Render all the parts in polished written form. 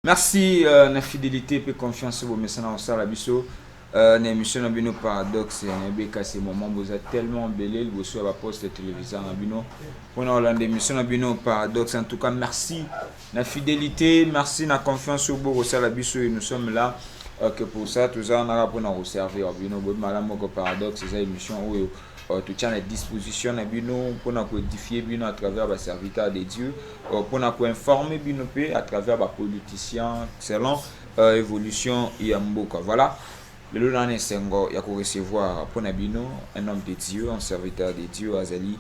Merci na fidélité et confiance au message au sala biso na émission na bino paradoxe na beka ce moment vous êtes tellement belé le sur la poste télévision na bino pour Hollande émission na bino paradoxe en tout cas merci na fidélité merci na confiance au sala biso et nous sommes là que pour ça tout ça on a pour nous servir bino madame moko paradoxe ces émissions où tout tient à disposition na bino pour nous codifier bino à travers les serviteurs de Dieu pour nous informer bino à travers les politiciens selon évolution ya mboka. Voilà le lana sengo ya ko recevoir pour nabino un homme de Dieu, un serviteur de Dieu, azali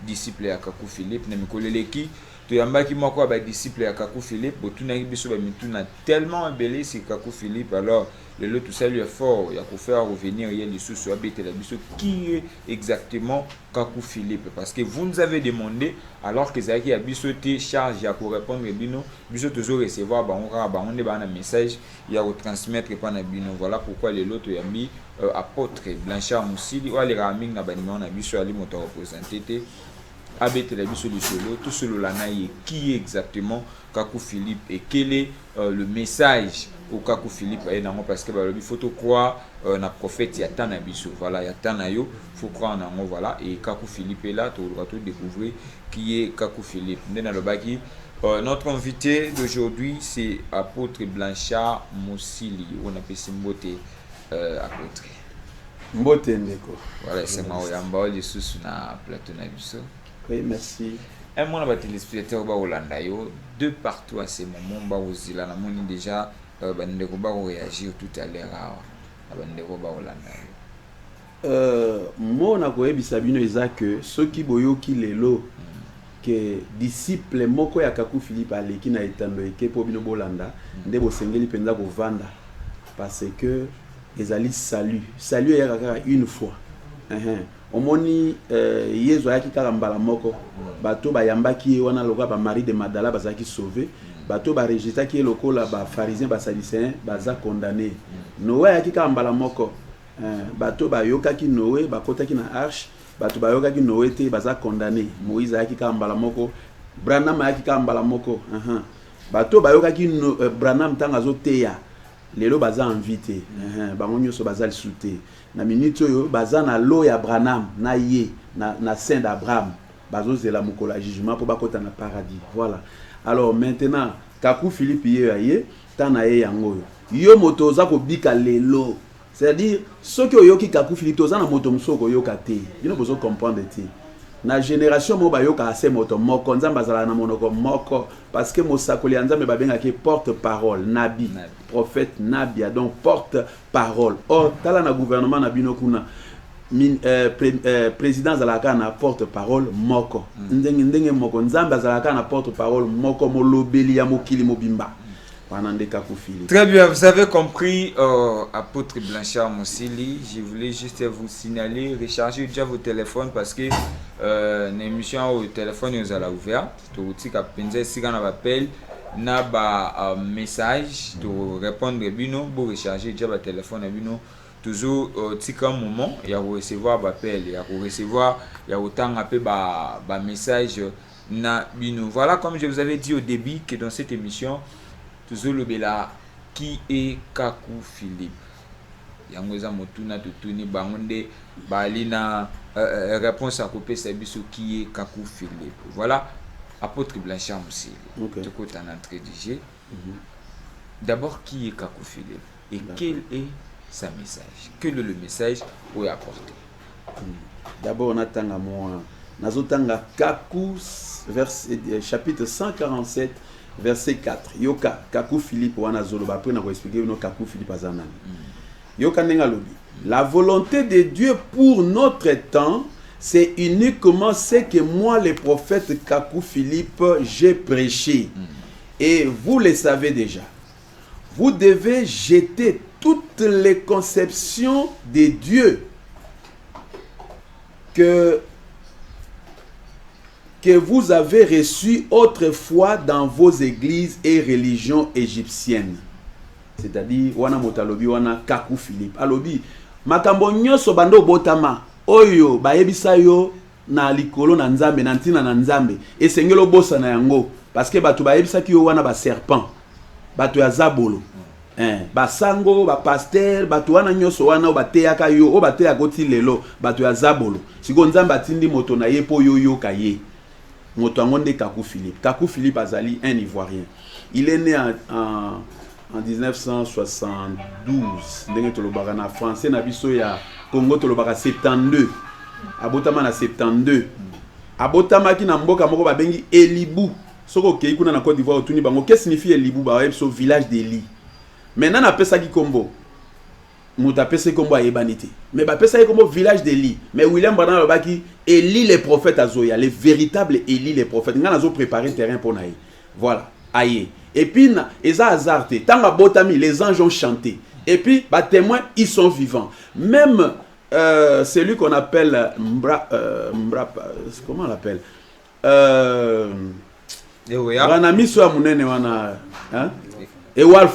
disciple ya Kaku Philippe na mikoleleki to yambaki moko ba disciple ya Kaku Philippe botuna biso ba mituna tellement embellé c'est Kaku Philippe. Alors le tout ça lui est fort ya ko faire revenir hier les sous sur la biso qui est exactement Kaku Philippe, parce que vous nous avez demandé alors que Zaki a biso te charge ya ko répondre bino biso toujours recevoir ba on est ba un message ya ko transmettre pa na bino. Voilà pourquoi les loto yambi apôtre Blanchard Musili ou les raming na baniment na biso ali moto représenter abete la biso le solo tout solo lanaï qui est exactement Kaku Philippe et quel est le message au Kaku Philippe et non parce que il faut te croire na prophète yatana biso. Voilà yatana yo faut croire en voilà et Kaku Philippe est là tu vas tout découvrir qui est Kaku Philippe ndena le baki. Notre invité d'aujourd'hui c'est apôtre Blanchard Musili, on appelle Simbote apôtre Mbote ndeko. Voilà c'est moi yamba les sous na plateau na biso. Oui, merci. Un monde va téléspectateur ba Hollanda yo de partout à ces moments ba ozila na moni déjà bandeko ba réagir tout à l'heure bandeko ba Hollanda yo mo na ko ebisa bino eza que ceux qui boyoki lelo que disciple moko ya Kaku Philippe aleki na etando eke po bino bolanda nde bosengeli penza ko vanda parce que ezali salut ya kaka une fois omoni yezo yaki kaka mbala moko bato bayambaki wana loka ba Marie de Magdala bazaki sauvé bato ba registra ki lokola ba pharisien ba sadducéen baza condamné. Noé yaki kaka mbala moko bato bayokaki Noé bakotaki na arche bato bayokaki Noé te baza condamné. Moïse yaki kaka mbala moko, Branham yaki kaka mbala moko bato bayokaki Branham tanga zo teya lelo baza invité bango nyonso baza lisuté na minute oyo baza na lo ya Branham na ye na saint d'Abraham bazo zela mokola jugement pour bakota na paradis. Voilà. Alors maintenant Kaku Philippe ye tana ye yango yo moto za ko bika lelo, c'est-à-dire ceux qui oyoki Kaku Philippe toza na moto msoko yoka te bino bozo comprendre te na génération mo bayoka ase moto moko nzamba zala na monoko moko parce que mosakoli nzambe babenga ki porte-parole nabi prophète nabia donc porte-parole. Or tala na gouvernement na bino kuna président zalaka na porte-parole moko ndenge moko nzamba zalaka na porte-parole moko molobeli ya mokili mobimba. Très bien, vous avez compris, apôtre Blanchard Musili. Je voulais juste vous signaler, rechargez déjà vos téléphones parce que l'émission au téléphone nous a ouvert. Si vous avez un appel, un message, pour répondre, vous rechargez déjà votre téléphone. Toujours, un moment, il y a recevoir l'appel, il y a recevoir, il y a autant de message. Voilà, comme je vous avais dit au début, que dans cette émission, toujours le bela qui est Kaku Philippe yangoza motuna tutuni bangonde balina réponse à couper sabiso qui est Kaku Philippe. Voilà apôtre Blanchard Musili. Tu côté en entrée du jeu. D'abord qui est Kaku Philippe et quel est sa message, quel est le message pour apporter. D'abord on attend à moi nazotanga Kaku verset chapitre 147 verset 4. Yoka Kaku Philippe wana zoloba après na ko expliquer no Kaku Philippe azanani. Yoka nenga lobi. La volonté de Dieu pour notre temps, c'est uniquement ce que moi le prophète Kaku Philippe j'ai prêché. Et vous le savez déjà. Vous devez jeter toutes les conceptions de Dieu que vous avez reçu autrefois dans vos églises et religions égyptiennes. C'est-à-dire, wana motalobi wana Kaku Philippe. Alobi, makambo nyoso bando botama, oyo bayebisa yo na likolo na nzambe, na ntina na nzambe, esengelo bosa na yango, parce que batu bayebisa ki yo wana ba serpent. bato ya zabolo basango bapaster bato wana nyonso wana oyo bateyaka yo oyo bateyaka oti lelo bato ya zabolo sikoyo nzambe atindi moto na ye mpo yo yoka ye moto yango nde Kakou Philippe azali un Ivoirien. Il est né en 1972 ndenge tolobaka na français na biso ya Congo tolobaka 72 abotama na 72 abotamaki na mboka moko babengi Elibu soko okei kuna na Côte d'Ivoire otuni bango que signifie Elibu ba so village d'Eli. Maintenant na pesa ki kombo moto apesa kombo ayebani te mais bapesa kombo village d'Eli. Mais William Branham alobaki Eli les prophètes azoya les véritables Eli les prophètes nga nazo préparer terrain pour naï voilà aïe. Et puis eza hasard te tanga botami les anges ont chanté et puis ba témoins ils sont vivants même celui qu'on appelle comment on l'appelle Ranami so munene wana hein Ewald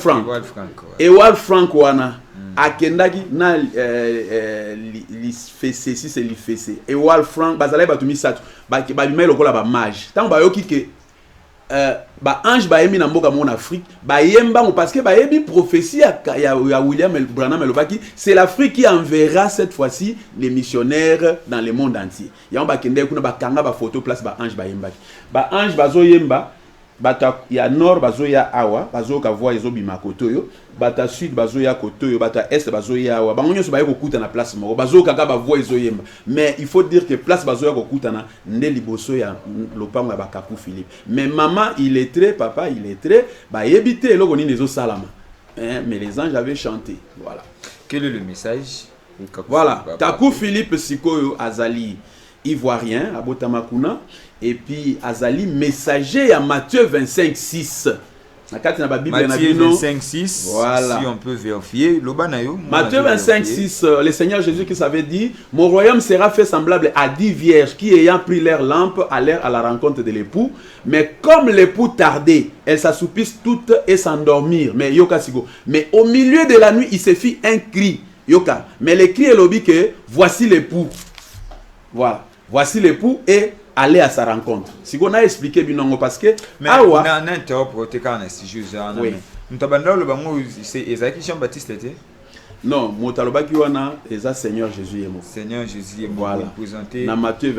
Frank wana akendaki na l'ifese si c'est l'ifese Ewald Frank bazalai batumi satu ba bimai lokola ba mage tant ba yoki ke ba ange ba yemi na mboka mon Afrique ba yemba parce que ba yebi prophétie ya William Branham elobaki c'est l'Afrique qui enverra cette fois-ci les missionnaires dans le monde entier ya ba kende kuna ba kanga ba photo place ba ange ba yembaki ba ange bazo yemba bata ya nord bazo ya awa bazo ka voir ezo bima kotoyo bata sud bazo ya kotoyo bata est bazo ya awa bango nyonso ba kokuta na place moko bazo kaka ba voir ezo yemba mais il faut dire que place bazo ya kokuta na nde liboso ya lopango ba Kakou Philippe mais maman il est très papa il est très ba yebité eloko nini ezo salama mais les anges avaient chanté voilà. Quel est le message? Voilà Kakou Philippe sikoyo azali Ivoirien abotamakuna et puis azali messager à Matthieu 25:6. Matthieu 25:6. Voilà. Si on peut vérifier, Matthieu 25:6, le Seigneur Jésus qui s'avait dit, mon royaume sera fait semblable à 10 vierges qui ayant pris leur lampe allèrent à la rencontre de l'époux, mais comme l'époux tardait, elles s'assoupissent toutes et s'endormirent. Mais yoka sigo. Mais au milieu de la nuit, il se fit un cri. Yoka. Mais le cri est lobby que voici l'époux. Voilà. Voici l'époux et aller à sa rencontre. Si on a expliqué binongo parce que mais on a un interprète quand on si oui. Ntabanda le bango c'est Ezaki Jean-Baptiste était non motaloba ki wana eza Seigneur Jésus yemo. Seigneur Jésus yemo voilà. Présenté dans Matthieu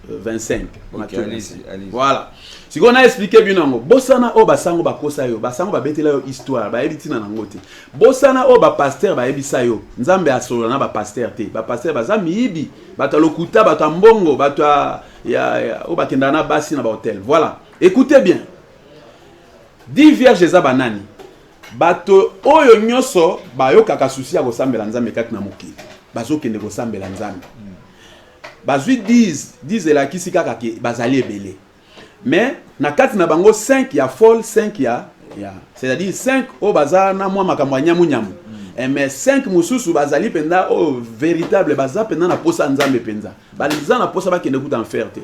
25. Okay, allez-y. Voilà. Si on a expliqué binongo bosana o basango bakosa yo basango babetela yo histoire ba ebitina na ngote bosana o ba pasteur ba ebisa yo nzambe asolo na ba pasteur te ba pasteur bazami ibi batalokuta batambongo batwa ya o bakenda na basi na ba hôtel voilà écoutez bien 10 vierges za banani bato oyo nyoso bayokaka susi ya kosambela nzambe kati na mokili bazokende kosambela nzambe bazui 10 elakisi kaka ke bazali ebele mais na kati na bango 5 ya folle 5 ya c'est-à-dire 5 o baza na mwa makambo nyamu mais 5 mususu bazali penda o véritable baza penda na posa nzambe penza baliza na posa bakende kuta enfer te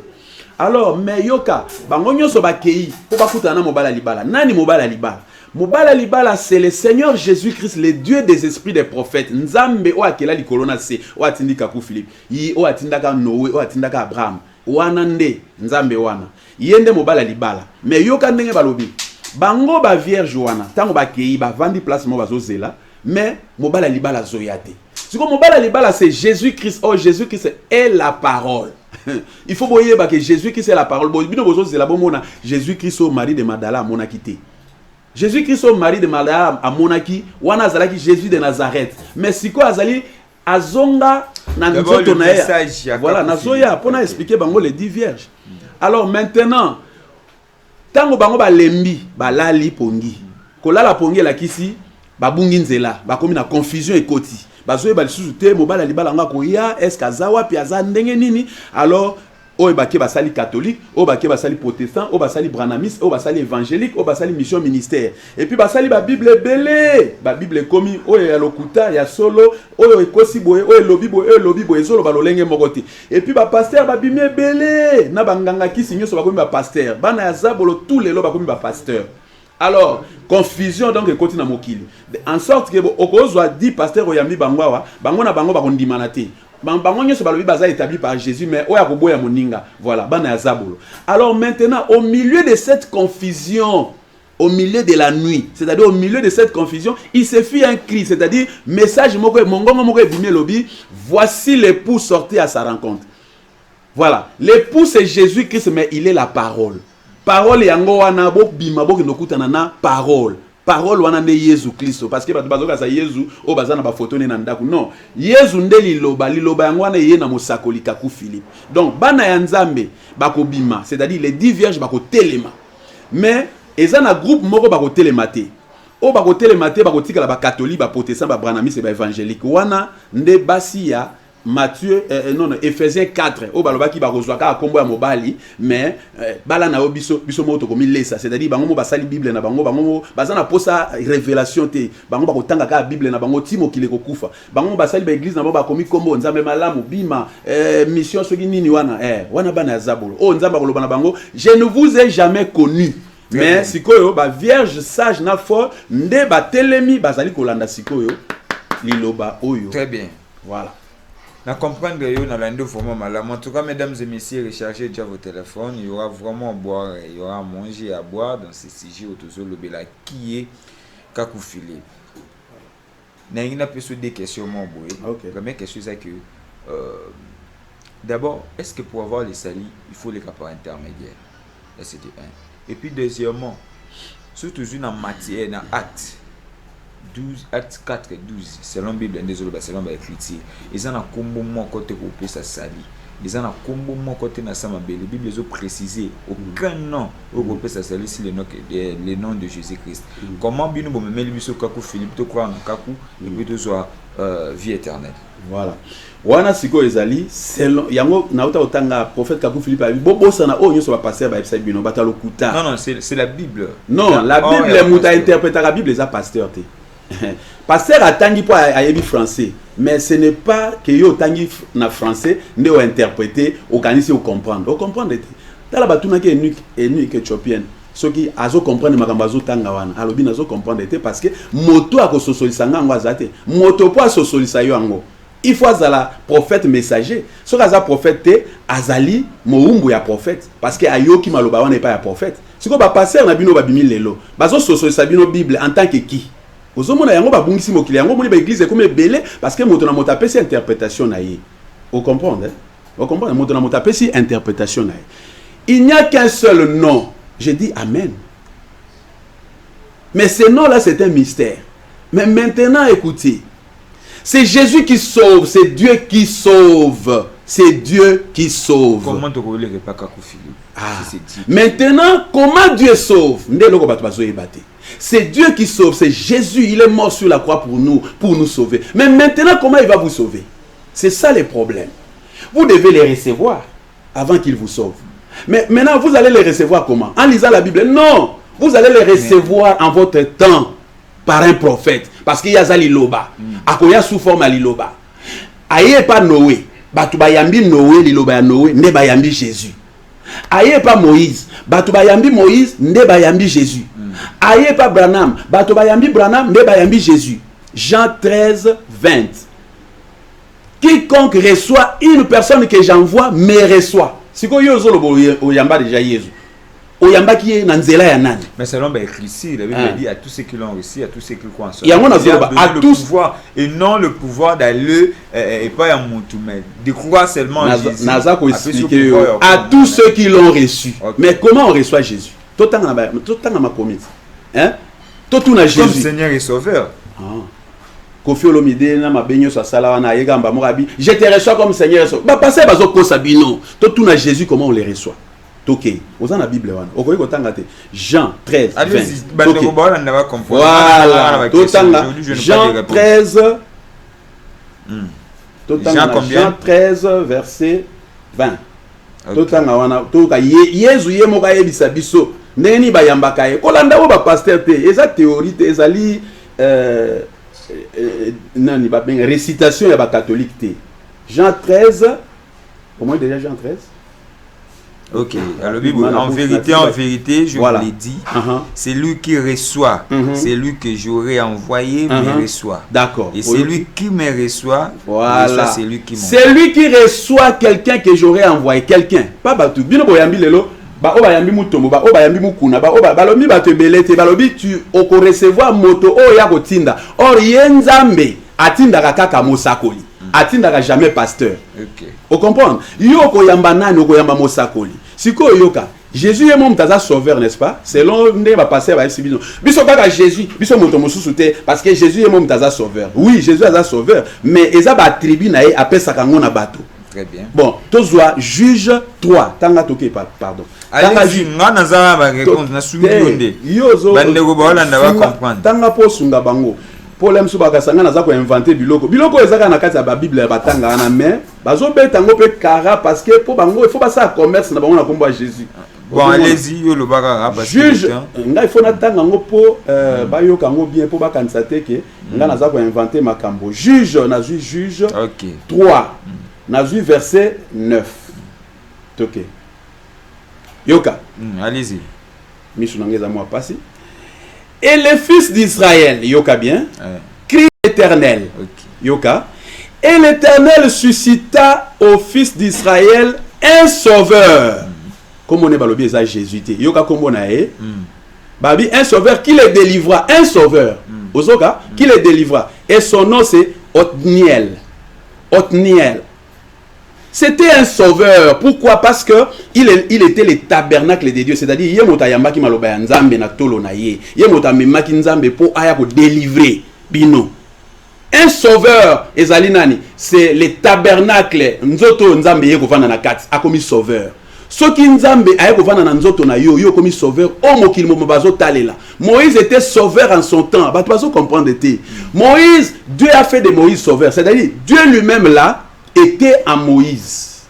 alors mais yoka bango nyonso bakei po bakuta na mobala libala nani mobala libala Mobala libala c'est le Seigneur Jésus-Christ, le Dieu des esprits des prophètes. Nzambe o akela likolona se o atindi Kakou Philippe. Yi o atindaka Noé, o atindaka Abraham. Wana nde nzambe wana. Yende mobala libala. Mais yoka ndenge balobi. Bango ba vierge wana. Tango ba kei ba vandi place mo bazozela, mais mobala libala zoyate. Siko mobala libala c'est Jésus-Christ. Oh Jésus-Christ est la parole. Il faut boyer ba que Jésus-Christ est la parole. Bino bozozela bomona Jésus-Christ au mari de Madala mona quitté. Jésus-Christ au mari de Maria à Monaki, wana azalaki Jésus de Nazareth. Mais si quoi azali azonga na nzoto na ya. Voilà, nazoya pona expliquer bango les 10 vierges. Alors maintenant, tango bango ba lembi, ba lali pongi. Kolala pongi la kisi, ba bungi nzela, ba komi na confusion ekoti. Bazoye ba lisusu te mobala libala nga ko ya est-ce kazawa pi aza ndenge nini? Alors o baki basali catholique, o baki basali protestant, o basali branhamiste, o basali évangélique, o basali mission ministère. Et puis basali ba Bible belé, ba Bible komi o ya lokuta ya solo, o ekosi boye, o lobi boye solo ba lolenge mokoti. Et puis ba pasteur ba bimé belé, na banganga kisi nyoso ba komi ba pasteur. Bana ya zabolo tous les lo ba komi ba pasteur. Alors, confusion donc ekoti na mokili. En sorte que okozwa 10 pasteurs oyambi bangwa bango na bango ba kondimana te. Bango nyonso balobi baza établi par Jésus mais oya koboya moninga voilà bana ya zabolo. Alors maintenant au milieu de cette confusion au milieu de la nuit, c'est-à-dire au milieu de cette confusion, il se fit un cri, c'est-à-dire message mongongo moko ebimé lobi, voici l'époux sorti à sa rencontre. Voilà, l'époux c'est Jésus-Christ, mais il est la parole. Parole yango wana bo bima bo kinokutana na parole. Parole wana nde Yesu Kristo, parce que bazoka sa Yesu o bazana ba photo ne na ndaku. Non, Yesu nde liloba yango wana ye na mosakoli kaku Philippe. Donc bana ya Nzambe bako bima, c'est-à-dire les 10 vierges bako telema. Mais ezana groupe moko bako telema te. O bako telema te bako tikala ba catholique, ba protestant, ba branamis et ba évangélique. Wana nde basi ya Matthieu, non, Ephésiens 4, au balobaki barozwaka akombo ya mobali, mais bala na biso moto komi lesa, c'est-à-dire bango basali Bible na bango bazana posa révélation te, bango bakotanga ka Bible na bango timo kile kokufa, bango basali ba église na bango bakomi kombo nzambe malamu bima mission soki nini wana wana bana ya zabolo o nzamba koloba na bango, je ne vous ai jamais connu. Mais sikoyo ba vierge sage na fort nde ba telemi bazali kolanda sikoyo liloba oyo. Très bien. Voilà. Na comprendre yo na lando vraiment malade. En tout cas, mesdames et messieurs, rechargez déjà vos téléphones. Il y aura vraiment à boire, il y aura à manger et à boire dans ces sujets autour de l'obéla qui est Kakou Philippe. Na une personne des questions mon boy. Okay. La première question c'est que d'abord, est-ce que pour avoir les salis, il faut les rapports intermédiaires? C'était un. Et puis deuxièmement, surtout une matière, dans acte 12, acte 4 et 12, selon la Bible, selon l'écriture, ils ont un combo mon côté pour payer sa sali. Ils ont un combo mon côté dans sa Bible. La Bible a précisé aucun nom pour payer sa sali, c'est le nom de Jésus-Christ. Comment bien nous me mettre sur Kakou Philippe, tu crois en Kakou, et puis tu sois vie éternelle. Voilà. Wana siko ezali selon yango nauta otanga prophète Kakou Philippe abi bobo sana o nyoso ba passer ba epsa bino batalo kuta. Non, c'est la Bible. Non, la Bible muta interpréter la Bible les a pasteur te. Pasteur atangi po ayebi français, mais ce n'est pas que yo tangi na français nde o interpréter o kanisi o comprendre. O comprendre te. Tala batuna ke enu éthiopienne. Soki azo comprendre makambo azo tanga wana. Alobi nazo comprendre te parce que moto akososolisa ngangwa zate. Moto po asosolisa yo ango. Il faut azala prophète messager. So kaza prophète te azali moumbu ya prophète parce que ayoki maloba wana pas ya prophète. Siko ba passer na bino ba bimi lelo. Bazo sosolisa bino Bible en tant que qui? Ozomona yango ba bungisi mokili yango moni ba église comme belé parce que moto na mota pesi interprétation na ye. Vous comprenez? Vous comprenez? Moto na mota pesi interprétation na ye. Il n'y a qu'un seul nom. Je dis amen. Mais ce nom là c'est un mystère. Mais maintenant écoutez. C'est Jésus qui sauve, c'est Dieu qui sauve. C'est Dieu qui sauve. Comment tu ne connais pas Kakou Philippe? Maintenant, comment Dieu sauve? C'est Dieu qui sauve, c'est Jésus, il est mort sur la croix pour nous sauver. Mais maintenant, comment il va vous sauver? C'est ça le problème. Vous devez les recevoir avant qu'il vous sauve. Mais maintenant, vous allez les recevoir comment? En lisant la Bible? Non, vous allez les recevoir en votre temps par un prophète. Parce qu'il y a ça liloba. Akoya sous forme à liloba. Aye pas Noé. Batu bayambi Noé, liloba ya Noé, ne bayambi Jésus. Aye pas Moïse. Batu bayambi Moïse, ne bayambi Jésus. Aye pas Branham. Batu bayambi Branham, ne bayambi Jésus. Jean 13, 20. Quiconque reçoit une personne que j'envoie, me reçoit. Si vous avez déjà Jésus. Mais selon l'écriture, la Bible dit à tous ceux qui l'ont reçu, à tous ceux qui croient en soi. Il y a le pouvoir et non le pouvoir d'aller et pas à mon tout, mais de croire seulement en Jésus. À tous ceux qui l'ont reçu. Mais comment on reçoit Jésus? Tout le temps à ma commise. Hein? Tout le temps à Jésus. Comme Seigneur et Sauveur. Kofi Olomide na mabenyo sa sala wana yegamba morabi. Je te reçois comme Seigneur et Sauveur. Ba passer bazo ko sabino. Tout le temps à Jésus comment on les reçoit? Ok, vous avez la Bible. Jean 13, 20. Voilà, Jean 13. Jean 13, verset 20. Yezu ye moka yebisa biso neni bayambaka ye kolanda bo ba pasteur te eza théorie te ezali nani ba ben récitation ya ba catholique te. Jean 13. Comment déjà Jean 13? Ok, alors en vérité, je vous l'ai dit, c'est lui qui reçoit, c'est lui que j'aurais envoyé, me reçoit. D'accord. Et c'est lui qui me reçoit, voilà. C'est lui qui m'envoie. C'est lui qui reçoit quelqu'un que j'aurais envoyé, quelqu'un. Pas Batou. Bino boyambi lelo, ba o ba yambi mutombo ba o ba yambi mukuna ba o ba balobi ba te belete balobi tu oko recevoir moto o ya kotinda or yenzambe atinda kaka mosakoli atinda jamais pasteur. OK. O comprendre yo ko yamba nani ko yamba mosakoli siko yoka Jésus est mon taza sauveur, n'est-ce pas? Selon ne va passer à Sibino. Biso kaka Jésus, biso moto mosusu te parce que Jésus est mon taza sauveur. Oui, Jésus est un sauveur, mais eza ba tribu na e appelle ça kango na bato. Très bien. Bon, tozwa juge 3, tanga toke pardon. Allez-y, ngana za ba réponse na sumi yonde. Yozo. Bande ko ba Hollande va comprendre. Tanga po sunga bango. Problème so bakasanga na za ko inventer biloko. Biloko ezaka na kati ya ba Bible ba tanga na mais bazo betango pe kara parce que po bango il faut pas ça commerce na bango na kombo Jésus. Bon, allez-y, yo le baka juge, nga il faut n'attendre ngo po bayo kango bien po bakanisa te ke nga naza ko inventer makambo. Juge na juge. OK. 3. Na verset 9. OK. Yoka. Allez-y. Michou nangeza moi passer. Et les fils d'Israël, yoka bien, crie l'Éternel. OK. Yoka. Et l'Éternel suscita aux fils d'Israël un sauveur. Comme on est balobi ça Jésus té yoka kombo na e babi un sauveur qui les délivra, un sauveur ozoka qui les délivra et son nom c'est Othniel. C'était un sauveur. Pourquoi? Parce que il était le tabernacle de Dieu, c'est-à-dire yemota yambaki maloba ya nzambe na tolo na ye yemota memaki nzambe po aya ko délivrer bino. Un sauveur ezali nani, c'est le tabernacle nzoto nzambe ye kovanda na kati akomi sauveur. Soki nzambe aye kovanda na nzoto na yo yo komi sauveur o mokili mo bazo talela. Moïse était sauveur en son temps. Ba bazo comprendre te. Moïse, Dieu a fait de Moïse sauveur, c'est-à-dire Dieu lui-même là était en Moïse.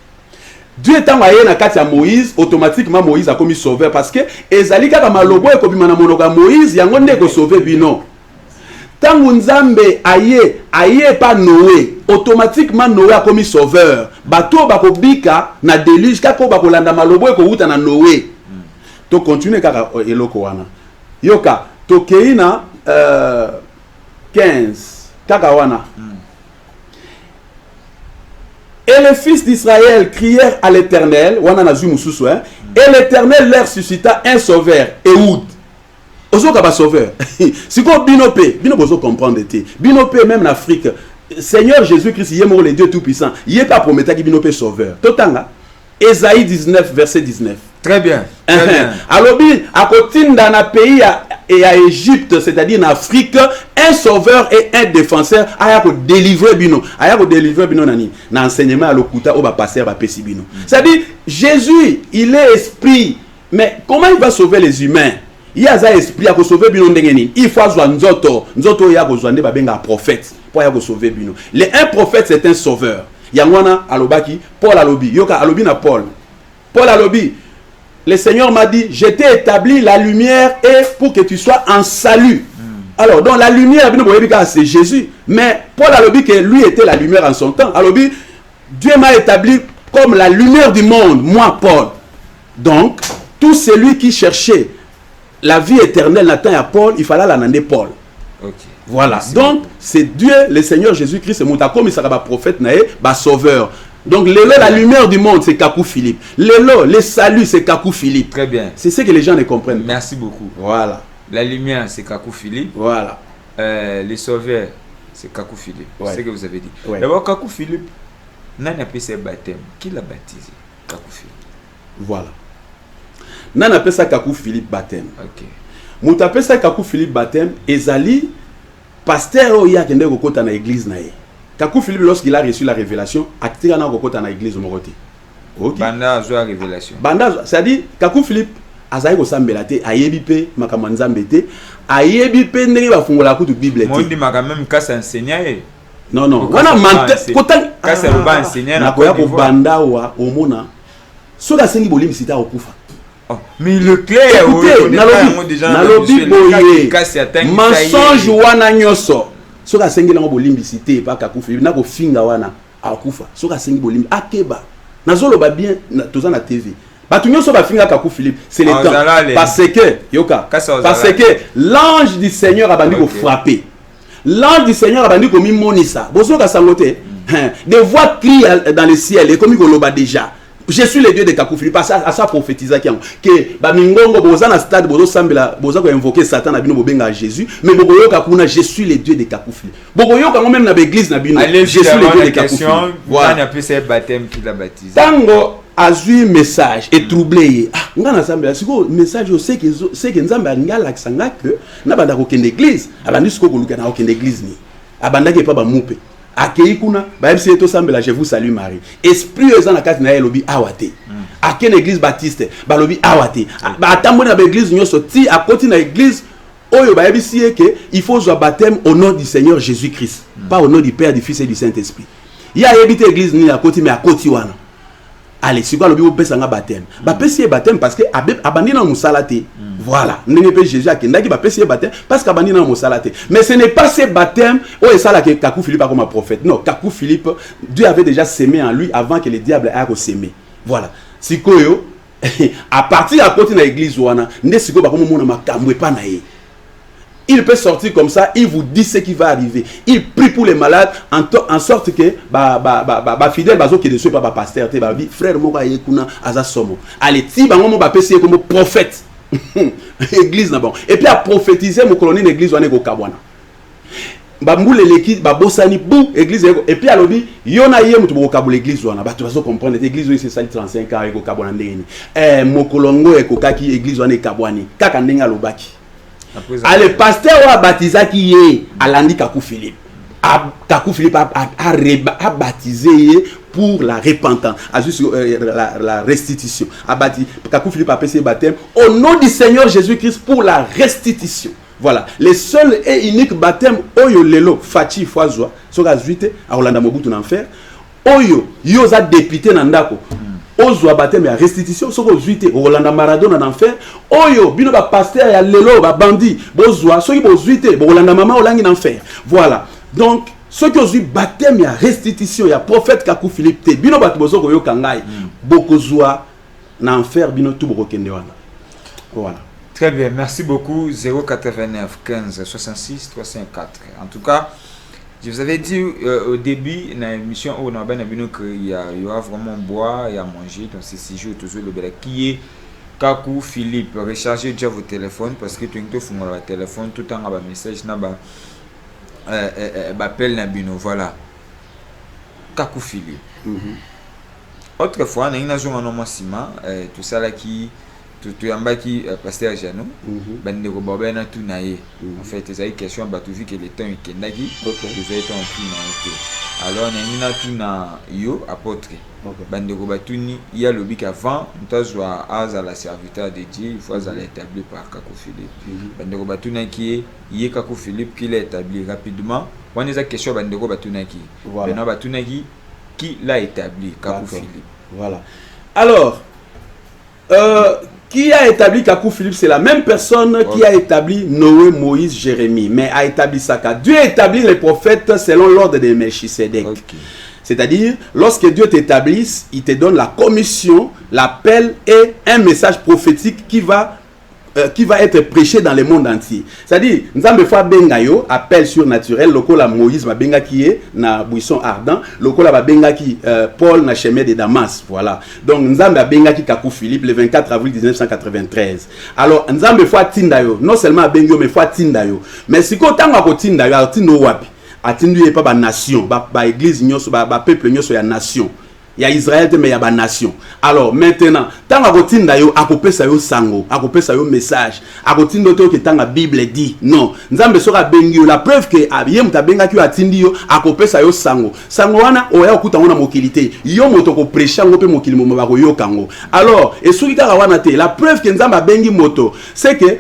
Dieu étant maye na kati ya Moïse, automatiquement Moïse a commis sauveur parce que ezali kaka malobo e kobima na monoka Moïse yango nde ko sauver bino. Tangu nzambe aye pa Noé, automatiquement Noé a commis sauveur. Bato bakobika na déluge kako bakolanda malobo e ko uta na Noé. To continue kaka eloko wana. Yoka to keina 15 kaka wana. Et les fils d'Israël crièrent à l'Éternel, et l'Éternel leur suscita un sauveur, Ehud. Ozoka ba sauveur. Si ko binope, binopo comprendre te. Binope même en Afrique, Seigneur Jésus-Christ, il est mort le Dieu tout-puissant. Il est pas prometteur qui binope sauveur. Totanga. Ésaïe 19 verset 19. Très bien. Très bien. Alors à côté dans un pays et à Égypte, c'est-à-dire en Afrique, un sauveur et un défenseur a délivrer bino, nani, na enseignement à l'okuta ou ba passer ba pesi bino. C'est-à-dire Jésus, il est esprit, mais comment il va sauver les humains? Il y a un esprit à sauver bino ndengeni. Il faut avoir nzoto ya ko zwande ba benga prophète pour ya ko sauver bino. Un prophète c'est un sauveur. Yangwana alobaki, Paul alobi, yoka alobi na Paul. Paul alobi, le Seigneur m'a dit, je t'ai établi la lumière et pour que tu sois en salut. Alors, dans la lumière, c'est Jésus. Mais Paul a dit que lui était la lumière en son temps. Alors, Dieu m'a établi comme la lumière du monde, moi, Paul. Donc, tout celui qui cherchait la vie éternelle, n'attend à Paul, il fallait l'année Paul. OK. Voilà. Merci. Donc, c'est Dieu, le Seigneur Jésus-Christ, c'est mon comme il sera prophète, sauveur. Donc, la lumière du monde, c'est Kakou Philippe. Le salut, c'est Kakou Philippe. Très bien. C'est ce que les gens ne comprennent. Merci beaucoup. Voilà. La lumière, c'est Kakou Philippe. Voilà. Les sauveurs, c'est Kakou Philippe. Ouais. C'est ce que vous avez dit. Ouais. D'abord, Kakou Philippe, n'a pas ses baptême. Qui l'a baptisé? Kakou Philippe. Voilà. N'a pas ça Kakou Philippe baptême. OK. Mouta appelle ça Kakou Philippe baptême. Ezali, pasteur, il y a qui est dans l'église. Kakou Philippe, lorsqu'il a reçu la révélation, a tiré dans l'église au Moroté. OK. Banda a joué la révélation. Banda, c'est-à-dire, Kakou Philippe, azaï ko sambelate, ayebipe, makamanzambete, ayebipe, n'est pas fongola kutu Bible. Moi, je m'a même cassé enseigner. Non, non. Wana mante, kotan. Cassé le bas enseigner. Na koya ko banda wa omona. Soka sengi bolim sita okufa. Mais le clair, écoutez, nalobi boye, mensonge wana nyoso. Soka sengi lango bolimbi cité pa Kakou Philippe na ko finga wana akufa. Soka sengi bolimbi akeba. Nazolo ba bien toza na TV. Batu nyoso ba finga Kakou Philippe, c'est le temps. Parce que yoka, parce que l'ange du Seigneur a bandi ko frapper. L'ange du Seigneur a bandi ko mi monisa. Bozo ka sangote. Des voix crient dans le ciel et comme il loba déjà. je suis le Dieu de Kakou Philippe, à ça prophétiser que ba mingongo boza na stade bozo sambela boza ko invoquer Satan na bino bobenga Jésus, mais bogoyo kakuna je suis le Dieu de Kakou Philippe. Bogoyo quand même na l'église na bino je suis le Dieu de Kakou Philippe. Voilà, on a c'est baptême qu'il a baptisé. Tango azui message et troublé. Ah, ngana sambela siko message je sais que nzamba ngala kisanga que na banda ko kende église, abandi siko ko luka na ko kende église ni. Abanda ke pa ba mupe. Akei kuna ba MC to sambela je vous salue Marie. Esprit ezana kati na lobi awate. Akene église baptiste ba lobi awate. Ba atambo na église nyoso ti akoti na église oyo ba yebisi que il faut jouer baptême au nom du Seigneur Jésus-Christ, pas au nom du Père, du Fils et du Saint-Esprit. Il y a habité église ni akoti mais akoti wana. Allez, c'est quoi le bio pesa nga baptême. Ba pesi baptême parce que abandi na musalate. Voilà, ndenge pe Jésus akendaki ba pesi baptême parce qu'abandi na musalate. Mais ce n'est pas ce baptême où ça là que Kakou Philippe comme un prophète. Non, Kakou Philippe, Dieu avait déjà sémé en lui avant que le diable ait sémé. Voilà. Sikoyo à partir à côté de l'église wana, ndé siko ba comme mona makambo pa na ye. Il peut sortir comme ça, il vous dit ce qui va arriver. Il prie pour les malades en sorte que fidèle bazo qui ne soit pas pasteur te ba frère moka yekuna aza somo. Allez ti ba ngomo ba pesi comme prophète. Église na bon. Et puis à prophétiser mon colonie l'église wana ko kabwana. Ba mbule leki ba bosani bou église et puis alobi yona ye mutu ko kabula église wana ba tu vas comprendre l'église c'est ça 35 ans ko kabwana ndeni. Mokolongo e ko kaki église wana e kabwani. Kaka ndenga lobaki. Allez, pasteur a baptisé qui est Alandi Kakou Philippe. Kakou Philippe a baptisé pour la repentance, la restitution. Kakou Philippe a passé le baptême au nom du Seigneur Jésus-Christ pour la restitution. Voilà, le seul et unique baptême Oyo Lelo Fachi Foazwa, Soga Zuite, à Rolanda Mobutu Nanfer, Oyo Yoza député Nandako. Ozo baptême ya restitution soko zuite Rolanda Maradona en enfer oyo bino ba pasteur ya lelo ba bandi bozwa soki bozuite Rolanda mama olangi en enfer. Voilà, donc ceux qui ont eu baptême ya restitution ya prophète Kakou Philippe te bino batu bozoko yo kangai bokozwa na enfer bino tout bokende wana. Voilà, très bien, merci beaucoup. 089 15 66 354. En tout cas, je vous avais dit au début dans l'émission où on a qu'il y aura vraiment boire et à manger. Donc c'est 6 jours toujours le bel qui est Kakou Philippe. Rechargez déjà vos téléphones parce que tu as un téléphone tout le temps un message n'a appel na bino. Voilà, Kakou Philippe. Autrefois on a une zone en normalement tout ça là qui tout yamba qui pasteur Jano bande ko babena tout naie en fait c'est une question ba tout vu que le temps est kendaki vous avez temps tout naie alors na tout na yo apôtre bande ko batuni il y a le bic avant ntazwa aza la serviteur de Dieu il faut aller établi par Kakou Philippe bande ko batuna qui est Kakou Philippe qui l'a établi rapidement on est à question bande ko batuna qui maintenant batuna qui l'a établi Kakou Philippe. Voilà, alors qui a établi Kakou Philippe, c'est la même personne qui a établi Noé, Moïse, Jérémie. Mais a établi Saka. Dieu a établi les prophètes selon l'ordre de Melchisedec. C'est-à-dire, lorsque Dieu t'établisse, il te donne la commission, l'appel et un message prophétique qui va être prêché dans le monde entier. C'est-à-dire, Nzambe fois bengayo appel surnaturel, lokola Moïse va benga qui est na buisson ardent, lokola va benga qui Paul na chemin de Damas. Voilà. Donc Nzambe a benga qui Kakou Philippe le 24 avril 1993. Alors Nzambe fois tindayo, non seulement bengo mais fois tindayo. Mais si ko tanga ko tindayo, tindo wapi? Atindu pas ba nation, ba église nyoso, ba peuple nyoso ya nation. Il y a Israël mais il y a une nation. Alors maintenant, tant que tinda yo akopesa yo sango, akopesa yo message, akotindo to ke tanga Bible dit non. Nzambe sora bengio la preuve que abiye mutabenga ki atindi yo akopesa yo sango. Sango wana oya okuta wana mokilité. Yo moto ko prêcher ngo pe mokili mo ba ko yo kango. Alors, et soki kaka wana te, la preuve que Nzamba bengi moto, c'est que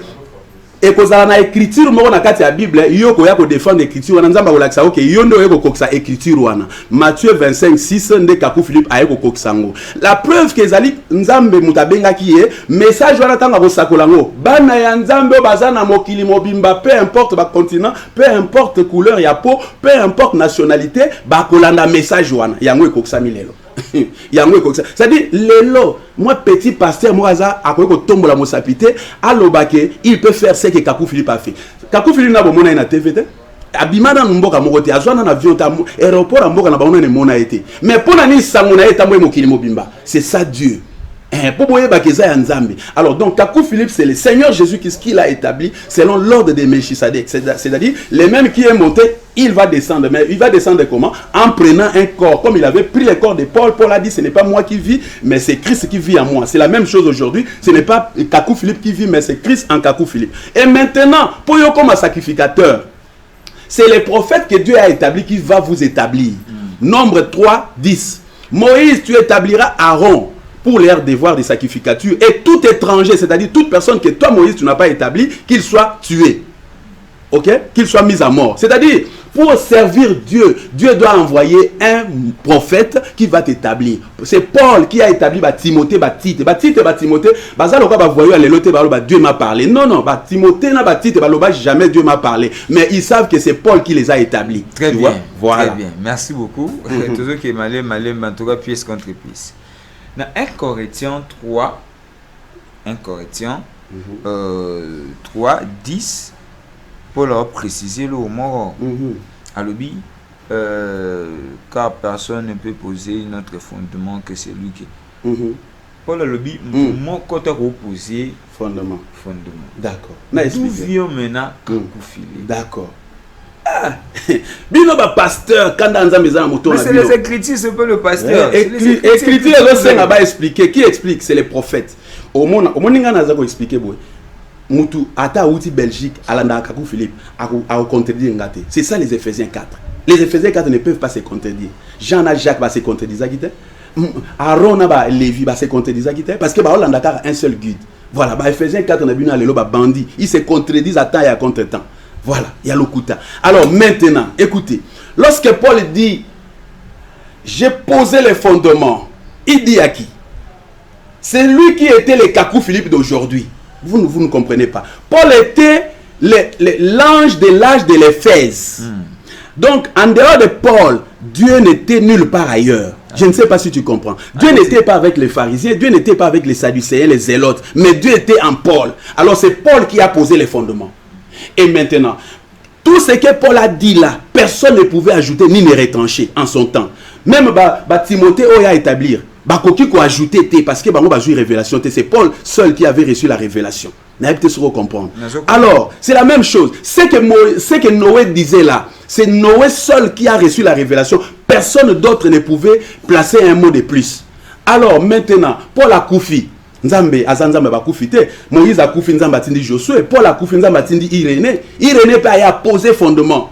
et kozala na écriture moko na kati ya Bible yo ko ya ko défendre écriture wana Nzamba kolakisa OK yo ndo yeko kokisa écriture wana Matthieu 25:6 nde Kakou Philippe ayeko kokisa ngo la preuve que ezali Nzambe mutabenga ki ye message wana tanga ko sakola ngo bana ya Nzambe bazana mokili mobimba peu importe ba continent peu importe couleur ya peau peu importe nationalité ba kolanda message wana yango ekokisa milelo yango ekokisa c'est-à-dire lelo moi petit pasteur moi aza akoyeko tombola mosapité alobake il peut faire ce que Kakou Philippe a fait. Kakou Philippe na bomona na TV te abimana mboka mokote azwana na avion ta aéroport mboka na baona ne mona été mais pona ni sangona eta mo mokili mobimba c'est ça Dieu pour boyeba keza ya nzambe. Alors donc Kakou Philippe c'est le Seigneur Jésus-Christ qui l'a établi selon l'ordre de Melchisedec, c'est-à-dire les mêmes qui est monté il va descendre, mais il va descendre comment? En prenant un corps, comme il avait pris le corps de Paul. Paul a dit, ce n'est pas moi qui vis, mais c'est Christ qui vit en moi. C'est la même chose aujourd'hui. Ce n'est pas Kakou Philippe qui vit, mais c'est Christ en Kakou Philippe. Et maintenant, pour yo comme un sacrificateur, c'est le prophète que Dieu a établi qui va vous établir. Nombre 3, 10. Moïse, tu établiras Aaron pour leur devoir de sacrificature. Et tout étranger, c'est-à-dire toute personne que toi, Moïse, tu n'as pas établi, qu'il soit tué. Ok? Qu'il soit mis à mort. C'est-à-dire, pour servir Dieu, Dieu doit envoyer un prophète qui va t'établir. C'est Paul qui a établi Timothée, Tite, Timothée. Dieu m'a parlé. Non, Timothée, Tite, jamais Dieu m'a parlé. Mais ils savent que c'est Paul qui les a établis. Très bien. Voilà. Très bien. Merci beaucoup. Tout ce qui est malin, en tout cas, pièce contre pièce. Dans 1 Corinthiens 3, 3, 10, Paul a précisé le mot. Alobi, car personne ne peut poser notre fondement que c'est lui qui. Paul Alobi, mon côté opposé fondement. D'accord. D'où vient maintenant Kakou Philippe? D'accord. Ah, bino ba pasteur quand dans un maison moto. Mais c'est les écritures, c'est pas le pasteur. Écriture, on va expliquer. Qui explique? C'est les prophètes. Au monde nga naza ko expliquer boy. Moutou ata outi Belgique alanda Kakou Philippe a contredire ngate. C'est ça les Éphésiens 4. Les Éphésiens 4 ne peuvent pas se contredire. Jean et Jacques va se contredire zakite. Aaron ba Lévi va se contredire zakite parce que ba olanda car un seul guide. Voilà, ba Éphésiens 4 na bino lelo ba bandit, ils se contredisent à temps et à contre-temps. Voilà, il y a le kuta. Alors maintenant, écoutez, lorsque Paul dit j'ai posé les fondements, il dit à qui? C'est lui qui était le Kakou Philippe d'aujourd'hui. Vous ne comprenez pas. Paul était l'ange de l'âge de l'Éphèse. Donc, en dehors de Paul, Dieu n'était nulle part ailleurs. Je ne sais pas si tu comprends. Dieu n'était pas avec les pharisiens, Dieu n'était pas avec les sadducéens, les zélotes, mais Dieu était en Paul. Alors, c'est Paul qui a posé les fondements. Et maintenant, tout ce que Paul a dit là, personne ne pouvait ajouter ni ne retrancher en son temps. Même Timothée a établir. Bakoki ko ajouté parce que bango bazui révélation, c'est Paul seul qui avait reçu la révélation. N'a pas sur comprendre. Alors, c'est la même chose. Ce que Noé disait là, c'est Noé seul qui a reçu la révélation. Personne d'autre ne pouvait placer un mot de plus. Alors maintenant, Paul a koufi. Nzambe azanzambe ba koufite. Moïse a koufi nzamba tindi Josué, Paul a koufi nzamba tindi Irénée. Irénée a posé fondement.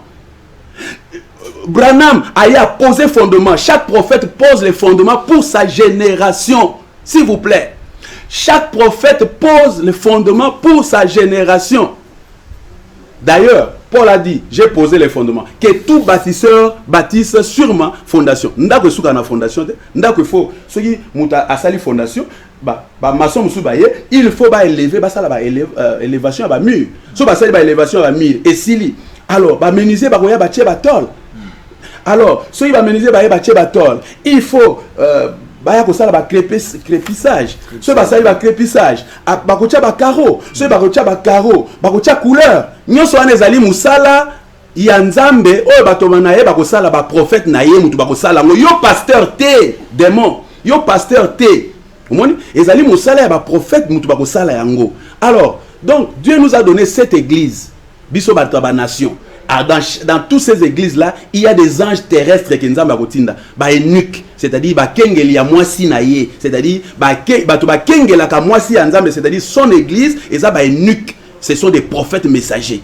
Branham a posé fondement. Chaque prophète pose les fondements pour sa génération. S'il vous plaît. Chaque prophète pose les fondements pour sa génération. D'ailleurs, Paul a dit, j'ai posé les fondements. Que tout bâtisseur bâtisse sur ma fondation. Ndako souka na fondation. Ndako il faut, ceux qui muta asali fondation, maçon musubaye, il faut élever, ça la élévation à mur. So sali élévation à mur. Et s'il alors, menuisier bakoya batie batol. Alors, ceux qui va menuisier batie batol, il faut baya ko sala ba crépissage. Ceux ba sala ba crépissage, bakotia ba carreau, ceux bakotia ba carreau, bakotia couleur. Nyonso wana ezali musala ya nzambe oyo batomana ye bakosala ba prophète na ye mutu bakosala ngo yo pasteur te démon, yo pasteur te. Omoni ezali musala ya ba prophète mutu bakosala yango. Alors, donc Dieu nous a donné cette église. Biso ba nation. Dans toutes ces églises-là, il y a des anges terrestres qui nous ont ba eunuque, c'est-à-dire ba kengeli ya mwasi na ye, c'est-à-dire ba kengela ka mwasi ya nzambe, c'est-à-dire son église et ça ba eunuque, ce sont des prophètes messagers.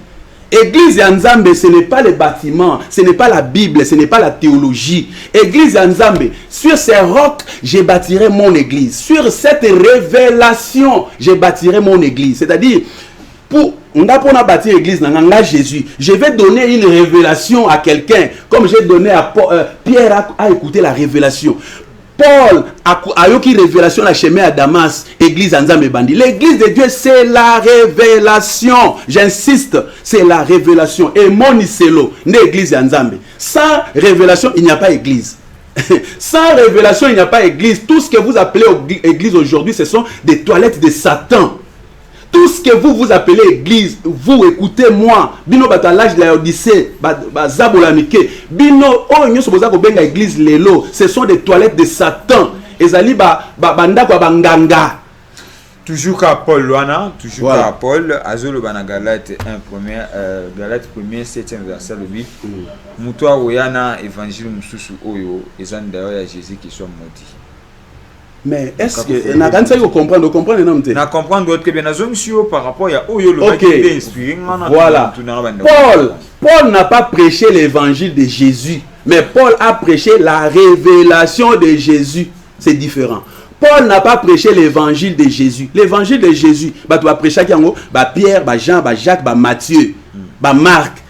Église ya nzambe, ce n'est pas les bâtiments, ce n'est pas la Bible, ce n'est pas la théologie. Église ya nzambe, sur ces rocs, je bâtirai mon église. Sur cette révélation, je bâtirai mon église. C'est-à-dire pour on a bâti l'église dans Jésus. Je vais donner une révélation à quelqu'un, comme j'ai donné à Pierre à écouter la révélation. Paul a eu une révélation à chemin à Damas, église Nzambe Bandi. L'église de Dieu, c'est la révélation. J'insiste, c'est la révélation. Et mon iselo, l'église Nzambe. Sans révélation, il n'y a pas église. Sans révélation, il n'y a pas église. Tout ce que vous appelez église aujourd'hui, ce sont des toilettes de Satan. tout ce que vous appelez église, vous écoutez-moi. Bino batalage de la Odyssée, bazabolamike. Bino oh nyo soboza ko benga église lelo. Ce sont des toilettes de Satan. Ezali banda kwa banganga. Toujours qu'à Paul Luana, toujours Voilà. qu'à Paul, Azolo Bana Galate 1 Galate 1er 7e verset le 8. Moutoua Oyana évangile Moussoussou Oyo, et ça d'ailleurs il y a Jésus qui soit maudit. Mais est-ce que na kanisa yo comprendre non te? Na comprendre d'autres que bien azom sur par rapport à Oyo le OK. qui est inspiré. Voilà. Paul n'a pas prêché l'évangile de Jésus, mais Paul a prêché la révélation de Jésus. C'est différent. Paul n'a pas prêché l'évangile de Jésus. L'évangile de Jésus, bah tu vas prêcher qui en Pierre, Jean, Jacques, Matthieu, Marc.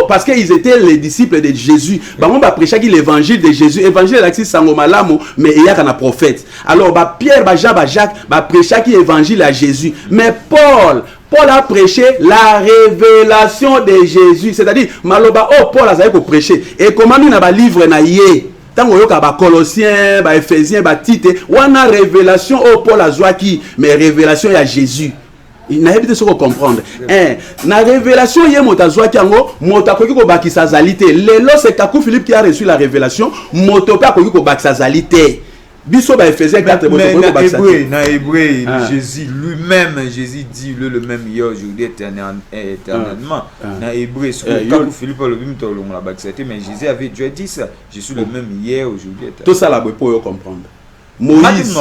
Parce qu'ils étaient les disciples de Jésus. On va prêcher l'évangile de Jésus. L'évangile de l'Axis Sangomalamo, mais il y a un prophète. Alors, Pierre, Jean, Jacques, prêcher l'évangile à Jésus. Mais Paul a prêché la révélation de Jésus. C'est-à-dire, Maloba, Paul a prêché. Et comment nous avons livre na yé? Tant que ba Colossiens, ba Éphésiens, ba Tite, on a révélation au Paul Azouaki, mais révélation à Jésus. Il n'a pas de comprendre. Na révélation yé motazouaki ango, motakoki ko bakisa zalité. Lelo c'est Kakou Philippe qui a reçu la révélation, motopa koki ko bakisa zalité. Biso ba Éphésiens 4 mais na hébreu Jésus lui-même Jésus dit le même hier aujourd'hui éternellement na hébreu ce que Kakou Philippe le bim to lo la bakisate mais Jésus avait déjà dit ça je suis le même hier aujourd'hui éternellement. Tout ça là pour comprendre. Moïse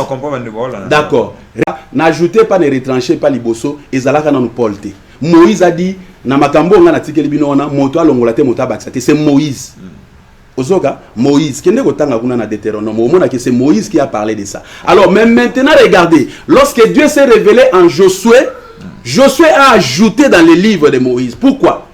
d'accord. N'ajoutez pas, ne retranchez pas liboso ezalaka na Paul te. Moïse a dit na makambo nga na tikeli bino na moto alongola te moto bakisate c'est Moïse. Ozoga, Moïse, qui n'est pas dans Deutéronome, c'est Moïse qui a parlé de ça. Alors, même maintenant, regardez, lorsque Dieu s'est révélé en Josué, Josué a ajouté dans le livre de Moïse. Pourquoi?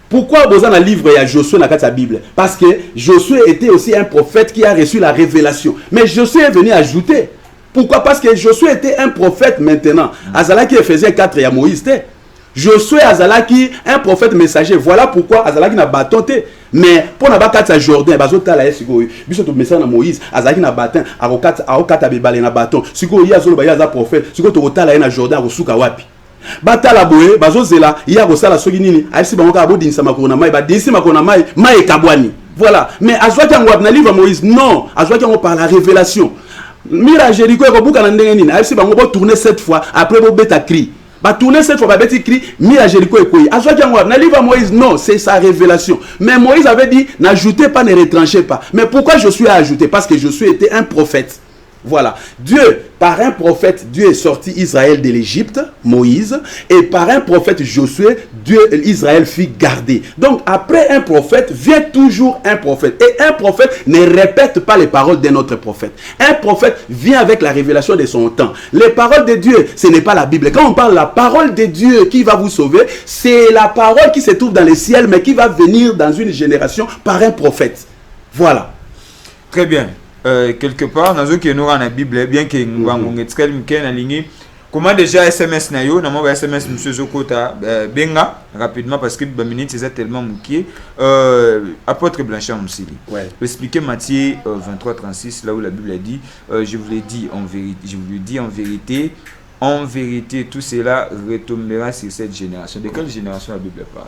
Pourquoi vous avez un livre et Josué dans la Bible? Parce que Josué était aussi un prophète qui a reçu la révélation. Mais Josué est venu ajouter. Pourquoi? Parce que Josué était un prophète maintenant. Azalaki faisait 4 et à Moïse. Josué Azalaki, un prophète messager. Voilà pourquoi Azalaki n'a bâton. Mais pour n'a pas 4 Jordan, bazota la esiko. Biso to message na Moïse, Azalaki na bâton, a 4 bebale na bâton. Siko ya zolo ba ya za prophète, siko to kotala na Jordan kosuka wapi. Batala boye, bazozela, ya kosala soki nini, ayisi bango ka bodinisa makona mai, ba dinisa makona mai, mai kabwani. Voilà. Mais azwaki ngo na livre Moïse, non, azwaki ngo par la révélation. Mira Jéricho ko buka na ndenge nini, ayisi bango bo tourner 7 fois après bo beta cri. Ba tourner cette fois ba beti cri Mira Jéricho ekoyi azwaki ngo na livre Moïse non c'est sa révélation mais Moïse avait dit n'ajoutez pas ne retranchez pas mais pourquoi Josué a ajouté parce que Josué était un prophète. Voilà, Dieu par un prophète Dieu est sorti Israël de l'Égypte, Moïse, et par un prophète Josué Israël fut gardé. Donc après un prophète vient toujours un prophète et un prophète ne répète pas les paroles d'un autre prophète. Un prophète vient avec la révélation de son temps. Les paroles de Dieu, ce n'est pas la Bible. Quand on parle de la parole de Dieu qui va vous sauver, c'est la parole qui se trouve dans les ciels mais qui va venir dans une génération par un prophète. Voilà. Très bien. Quelque part, dans qui nous la Bible, bien que nous avons une comment déjà SMS na yo, na mo SMS monsieur Zokota benga rapidement parce que ba minute c'est tellement moukié apôtre Blanchard Msili. Ouais. Expliquer Matthieu 23:36 là où la Bible a dit je vous l'ai dit en vérité, je vous le dis en vérité tout cela retombera sur cette génération. De quelle génération la Bible parle?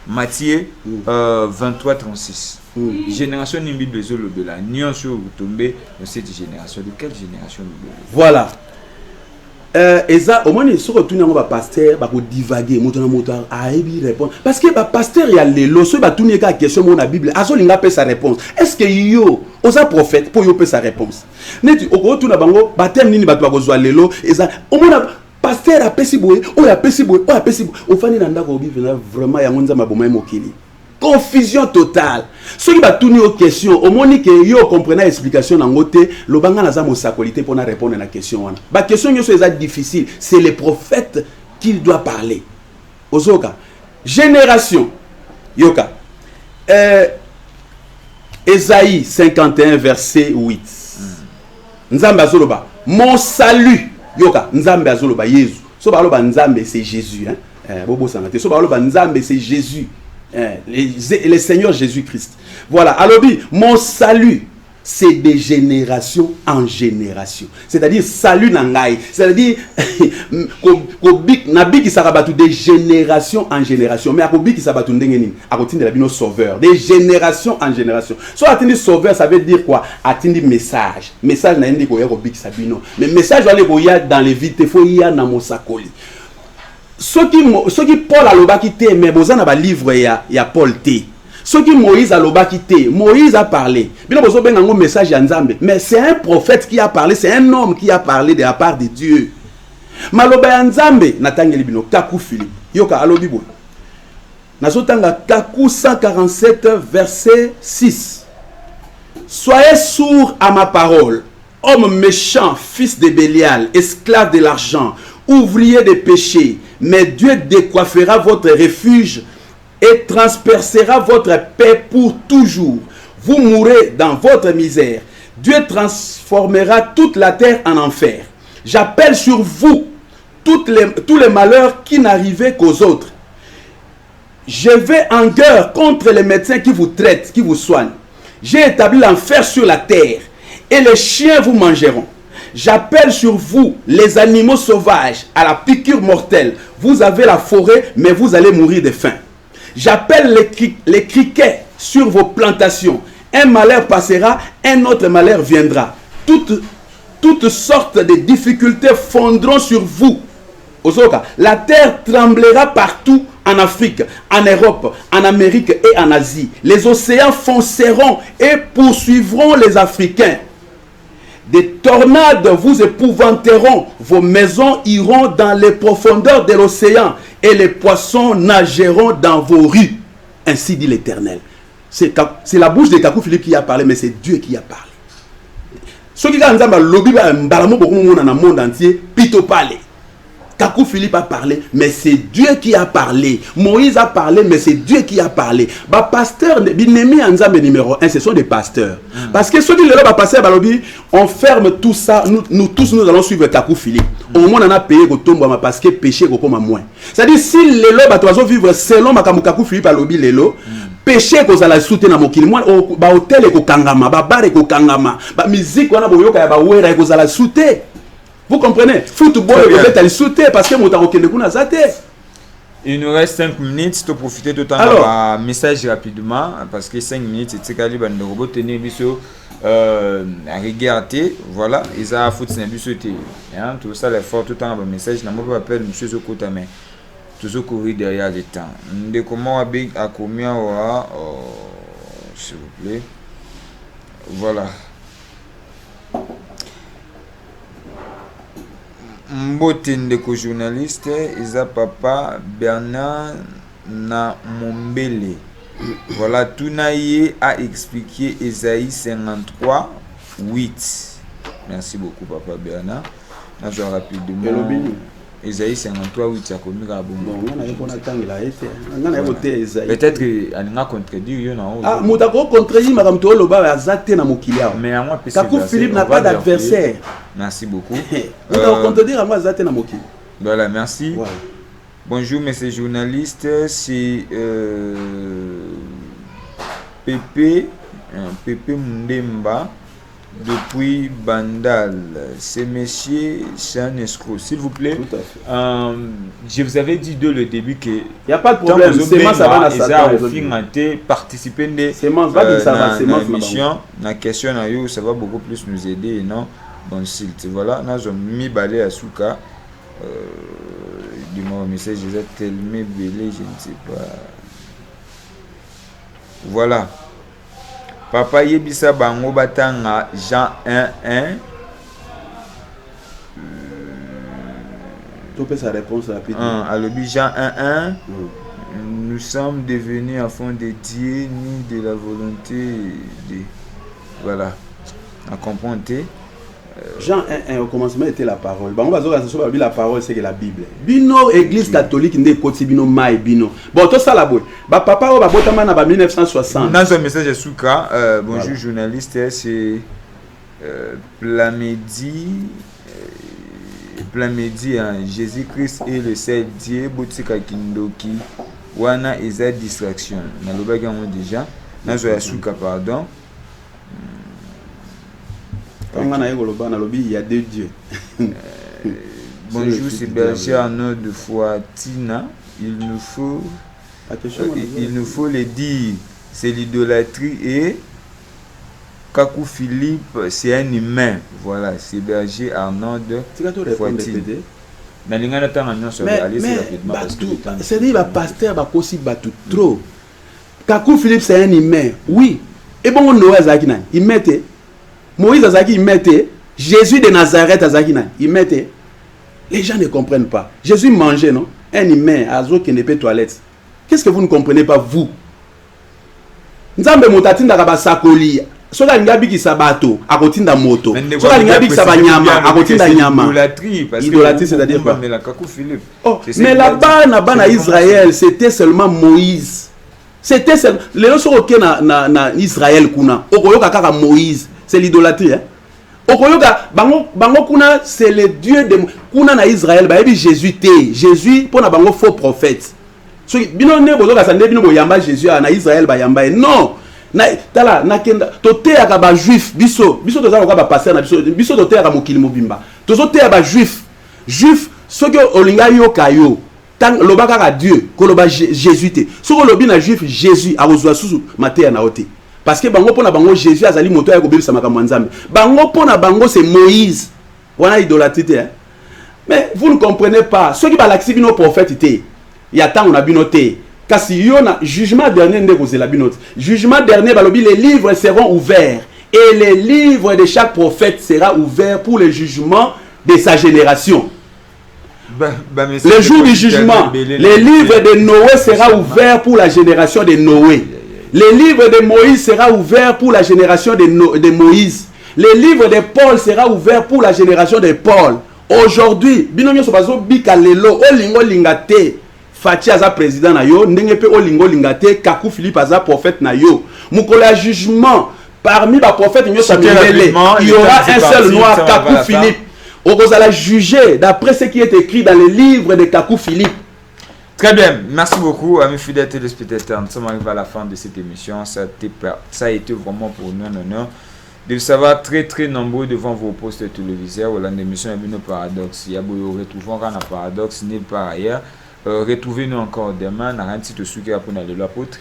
Matthieu 23:36. Génération ni Bible de la nuance retombée dans cette génération. De quelle génération nous parlons? Voilà. Et ça, au moins, ils sont retournés à pasteur, ils vont divaguer, répondre. Parce que le pasteur, il y a les lois, il va tourner la question de la Bible, il a sa réponse. Est-ce que yo, aux prophètes, pour yo sa réponse? Au retour à Bango, baptême nini batwa kozwa lelo, et ça, au moins, pasteur a pesiboé, a pesiboé, au fani nanda ko bi vraiment ya ngonza maboma mokili. Confusion totale. Ceux qui va tourner aux questions, au moins que yo comprenez l'explication en côté, le banga na za mosakolité pour répondre à la question. La question est difficile, c'est les prophètes qui doivent parler. Ozoka, génération, yoka, Ésaïe 51 verset 8. Nzambe azoloba, mon salut, yoka, Nzambe azoloba Jésus. So baloba Nzambe c'est Jésus, hein. Bobo sanate. So baloba Nzambe c'est Jésus. Le Seigneur Jésus-Christ. Voilà. Alors, mon salut, c'est de génération en génération. C'est-à-dire, salut nangai. C'est-à-dire, Nabi qui s'abat de génération en génération. Mais Akobi qui s'abat de la bino sauveur. De génération en génération. Soit atteindre sauveur, ça veut dire quoi? Atteindre message. Message n'a pas dit que sabino. Mais message va aller dans les vides. Il faut y aller dans Mosakoli. Ce qui Paul a l'oba quitté, mais vous avez un livre, il y a Paul T. Ce qui Moïse a l'oba quitté, Moïse a parlé. Bien vous avez un message à Nzambe, mais c'est un prophète qui a parlé, c'est un homme qui a parlé de la part de Dieu. Maloba Nzambe, Natangeli bino, Kakou Philippe, Yoka alobibo. Nazotanga Kakou 147, verset 6. Soyez sourds à ma parole, homme méchant, fils de Bélial, esclave de l'argent, ouvrier des péchés, mais Dieu décoiffera votre refuge et transpercera votre paix pour toujours. Vous mourrez dans votre misère. Dieu transformera toute la terre en enfer. J'appelle sur vous tous les malheurs qui n'arrivaient qu'aux autres. Je vais en guerre contre les médecins qui vous traitent, qui vous soignent. J'ai établi l'enfer sur la terre et les chiens vous mangeront. J'appelle sur vous les animaux sauvages à la piqûre mortelle. Vous avez la forêt, mais vous allez mourir de faim. J'appelle les criquets sur vos plantations. Un malheur passera, un autre malheur viendra. Toutes sortes de difficultés fondront sur vous. La terre tremblera partout en Afrique, en Europe, en Amérique et en Asie. Les océans fonceront et poursuivront les Africains. Des tornades vous épouvanteront, vos maisons iront dans les profondeurs de l'océan et les poissons nageront dans vos rues. Ainsi dit l'Éternel. C'est la bouche de Kakou Philippe qui a parlé, mais c'est Dieu qui a parlé. Ce qui a dans le monde entier, Pito parle. Kakou Philippe a parlé, mais c'est Dieu qui a parlé. Moïse a parlé, mais c'est Dieu qui a parlé. Bah, pasteur, Binemi Anzambe numéro 1, ce sont des pasteurs. Parce que ceux qui le passer à on ferme tout ça, nous tous nous allons suivre Kakou Philippe. Au moins on a payé au tombe parce que péché au moins moins. C'est-à-dire si les lots doivent vivre selon Kakou Philippe à l'obi les lots, péché que ça la soutient dans mon kili. Moi au hôtel et au kangama, bar et au kangama, musique on a boyoka ya ba wera et que ça la soutient. Vous comprenez? Football, vous êtes allé sauter parce que il nous reste 5 minutes. Tu profiter de temps pour un message rapidement parce que 5 minutes, c'est ce de robot tenir à regarder. Voilà, ils ont foutu un bus tout ça, l'effort tout le temps. Un message, je ne appelle monsieur Zokota, mais toujours courir derrière le temps. De comment à combien s'il vous plaît. Voilà. Mbotende ko journaliste Isa Papa Bernard na Mombele. Voilà, Tounaye a expliqué Esaïe 53 8. Merci beaucoup Papa Bernard. Là je rapidement Esaïe 53 8 a commis à bon. Peut-être qu'il a contredit ah, Moutako contredit madame Toloba azate na mokilia. Mais moi Kakou Philippe n'a pas d'adversaire. Merci beaucoup. Moutako contredire moi azate na mokilia. Voilà, merci. Ouais. Bonjour messieurs journalistes, c'est Pépé Mundemba depuis Bandal. C'est monsieur Chanesco, s'il vous plaît. Tout à fait. Je vous avais dit dès le début que il n'y a pas de problème. C'est moi ça va participer à l'émission. La question ça va beaucoup plus nous aider, non? Bon, s'il voilà, nous avons mis balai à Souka. Du moins, message, je tellement belé, je ne sais pas. Voilà. Papa Yebisa Bango Batanga Jean 1-1. Tu peux sa réponse rapidement. Alors, Jean 1-1. Nous sommes devenus enfants de Dieu, ni de la volonté de. Voilà. À comprendre. Jean 1, au commencement était la parole. La parole, c'est que la Bible. Bino, église catholique, n'est pas bino mai bino. Bon, tout ça là, papa, on va botter en 1960. Dans un message de Souka, bonjour voilà. Journaliste, c'est Plamedi, Jésus-Christ est le seul Dieu, Botika Kindoki, Wana Eza distraction. Dans le bagage déjà, dans un Souka, pardon. Il y a deux dieux. Bonjour, c'est Berger Arnaud de Foatina. Il nous faut le dire, c'est l'idolâtrie et Kakou Philippe, c'est un humain. Voilà, c'est Berger Arnaud de Foatina. Mais c'est-à-dire que pasteur aussi trop. Kakou Philippe, c'est un humain. Oui. Et bon, Noé Azakina, il mettait. Moïse Azaki, il mettait. Jésus de Nazareth Azakina, il mettait. Les gens ne comprennent pas. Jésus mangeait, non? Un humain, Azo qui n'est pas toilette. Qu'est-ce que vous ne comprenez pas, vous? Nzambe motatinda kabasakoli. Soka lingabi ki sabato, akotinda moto. Soka lingabi ki sabanyama, akotinda nyama. Idolâtrie, c'est-à-dire quoi? Oh, mais là-bas, na Israël, c'était seulement Moïse. C'était seulement. Les gens sont ok na Israël kuna. Okoyoka kaka Moïse. C'est l'idolâtrie, hein? Okoyoka, bango kuna, c'est le Dieu de kuna na Israël. Ba ebi Jésus te. Jésus, pour na bango faux prophète. So bino ne bozoka sande bino boyamba Jésus na Israël ba yamba. Non. Na tala na kenda tote ya ba juif biso toza ko ba passer na biso tote ya mokili mobimba. Tozo te ya ba juif. Juif soki olinga yo kayo. Tant lobaka ka Dieu, ko loba Jésus te. Soko lobi na juif Jésus a ozwa susu mateya na ote. Parce que bango pona bango Jésus azali moto ya ko bebisa makambo nzambe. Bango pona bango c'est Moïse. Wana idolâtrie, hein? Mais vous ne comprenez pas. Ceux qui balaxi bino prophète te. Ya tant on a bino te. Kasi yona jugement dernier ndeko zela bino. Jugement dernier balobi les livres seront ouverts et les livres de chaque prophète sera ouvert pour le jugement de sa génération. Le jour du jugement, les livres de Noé sera ouvert pour la génération de Noé. Les livres de Moïse sera ouvert pour la génération de Moïse. Les livres de Paul sera ouvert pour la génération de Paul. Aujourd'hui, binomio sobazo bikalelo olingo lingate. Fati aza président na yo, ndenge pe olingo lingate, Kakou Philippe aza prophète na yo. Mukola jugement parmi les prophètes, il y aura un seul noir, Kakou Philippe. On va la juger d'après ce qui est écrit dans les livres de Kakou Philippe. Très bien, merci beaucoup, amis fidèles téléspectateurs. Nous sommes arrivés à la fin de cette émission. Ça a été vraiment pour nous un honneur de vous savoir très nombreux devant vos postes téléviseurs. Voilà une émission de nos paradoxes. Il y a beaucoup de retrouvons un paradoxe n'est pas ailleurs. Retrouvez-nous encore demain. Dans un site de pour le l'apôtre.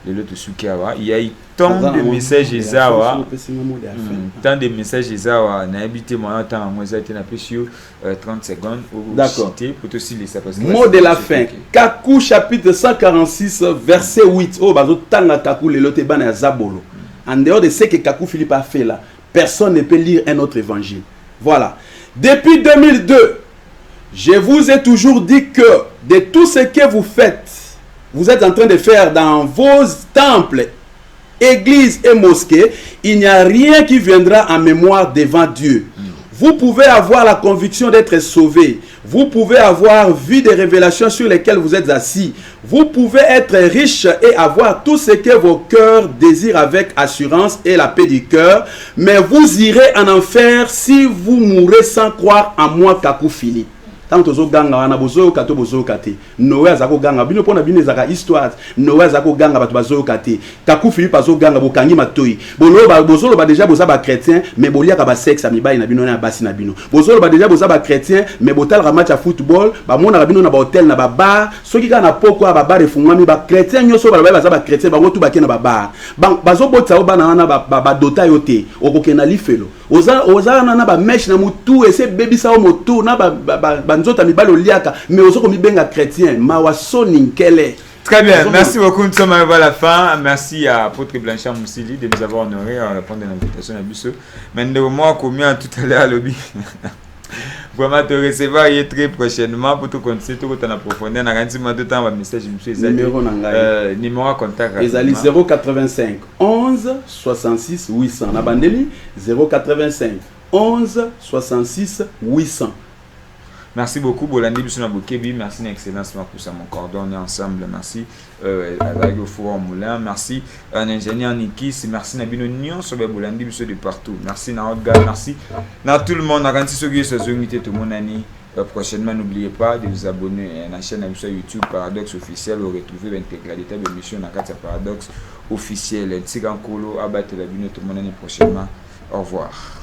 Il y a eu tant de messages Ezawa. Tant de messages Ezawa. On a habité mon temps à moi, ça a été 30 secondes. D'accord. Mot de la fin. Kakou chapitre 146, verset 8. Oh, bazo tanga Kakou le lote bana Zabolo. En dehors de ce que Kakou Philippe a fait là, personne ne peut lire un autre évangile. Voilà. Depuis 2002, je vous ai toujours dit que de tout ce que vous faites, vous êtes en train de faire dans vos temples, églises et mosquées, il n'y a rien qui viendra en mémoire devant Dieu. Vous pouvez avoir la conviction d'être sauvé. Vous pouvez avoir vu des révélations sur lesquelles vous êtes assis. Vous pouvez être riche et avoir tout ce que vos cœurs désirent avec assurance et la paix du cœur. Mais vous irez en enfer si vous mourrez sans croire en moi, Kakou Philippe. Tant que ganga wana bozo kato bozo kate Noé azako ganga bino pona bino ezaka histoire Noé azako ganga bato bazo kate Kakou Philippe azo ganga bokangi matoi bolo ba bozolo ba déjà boza ba chrétien mais bolia ka ba sexe amibai na bino na basi na bino bozolo ba déjà boza ba chrétien mais botal ka match ya football ba mona ka bino na ba hotel na ba bar soki ka na poko ba bar efungwami ba chrétien nyoso ba baza ba chrétien ba ngotu ba ke na ba bar bazo botsa o bana wana ba dota yote okokena lifelo oza na ba mesh na mutu ese baby sa o motu na ba nzota mibalo liaka mais osoko mibenga chrétien mawasoni nkele. Très bien, merci beaucoup. Nous sommes arrivés à la fin. Merci à Apôtre Blanchard Moussili de nous avoir honorés en répondant à l'invitation à Bissau. Maintenant, moi, combien tout à l'heure à lobby. Vraiment te recevoir très prochainement pour tout continuer tout en approfondir. On a rendu de temps un message numéro à contact. 085 11 66 800. On a bandeli 085 11 66 800. Merci beaucoup, Bolandi Bissona Bokebi. Merci, Excellence, pour ça, mon cordon, on est ensemble. Merci, Radio Forum Moulin. Merci, un ingénieur Nikis. Merci, Nabino Nyon, sur Bolandi Bissona de partout. Merci, Naotga. Merci, à tout le monde. Quand ce qui est unité, tout le monde a prochainement, n'oubliez pas de vous abonner à la chaîne YouTube Paradoxe Officiel. Vous retrouvez l'intégralité de l'émission dans la Paradoxe Officiel. Tsigan Kolo, abattre la bino, tout le monde prochainement. Au revoir.